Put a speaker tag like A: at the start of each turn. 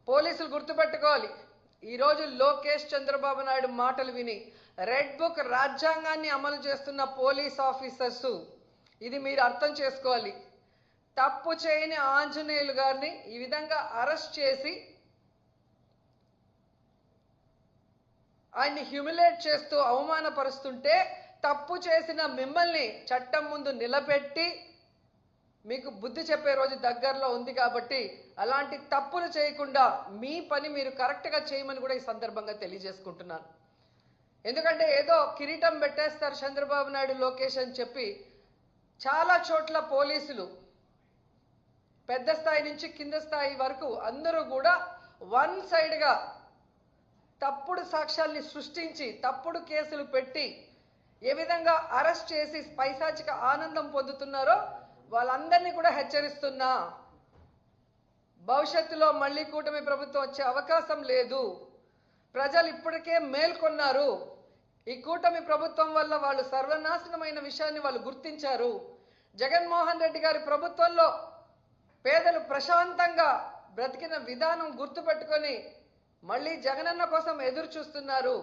A: పోలీసులు గుర్తుపెట్టుకోవాలి. ఈరోజు లోకేష్ చంద్రబాబు నాయుడు మాటలు విని రెడ్ బుక్ రాజ్యాంగాన్ని అమలు చేస్తున్న పోలీస్ ఆఫీసర్స్ ఇది మీరు అర్థం చేసుకోవాలి. తప్పు చేయని ఆంజనేయులు గారిని ఈ విధంగా అరెస్ట్ చేసి ఆయన్ని హ్యూమిలేట్ చేస్తూ అవమానపరుస్తుంటే తప్పు చేసిన మిమ్మల్ని చట్టం ముందు నిలబెట్టి మీకు బుద్ధి చెప్పే రోజు దగ్గరలో ఉంది. కాబట్టి అలాంటి తప్పులు చేయకుండా మీ పని మీరు కరెక్ట్గా చేయమని కూడా ఈ సందర్భంగా తెలియజేసుకుంటున్నాను. ఎందుకంటే ఏదో కిరీటం పెట్టేస్తారు చంద్రబాబు నాయుడు లోకేష్ అని చెప్పి చాలా చోట్ల పోలీసులు పెద్ద స్థాయి నుంచి కింద స్థాయి వరకు అందరూ కూడా వన్ సైడ్గా తప్పుడు సాక్ష్యాల్ని సృష్టించి తప్పుడు కేసులు పెట్టి ఏ విధంగా అరెస్ట్ చేసి పైశాచిక ఆనందం పొందుతున్నారో వాళ్ళందరినీ కూడా హెచ్చరిస్తున్నా. భవిష్యత్తులో మళ్ళీ కూటమి ప్రభుత్వం వచ్చే అవకాశం లేదు. ప్రజలు ఇప్పటికే మేల్కొన్నారు. ఈ కూటమి ప్రభుత్వం వల్ల వాళ్ళు సర్వనాశనమైన విషయాన్ని వాళ్ళు గుర్తించారు. జగన్మోహన్ రెడ్డి గారి ప్రభుత్వంలో పేదలు ప్రశాంతంగా బ్రతికిన విధానం గుర్తుపెట్టుకొని మళ్ళీ జగనన్న కోసం ఎదురు చూస్తున్నారు.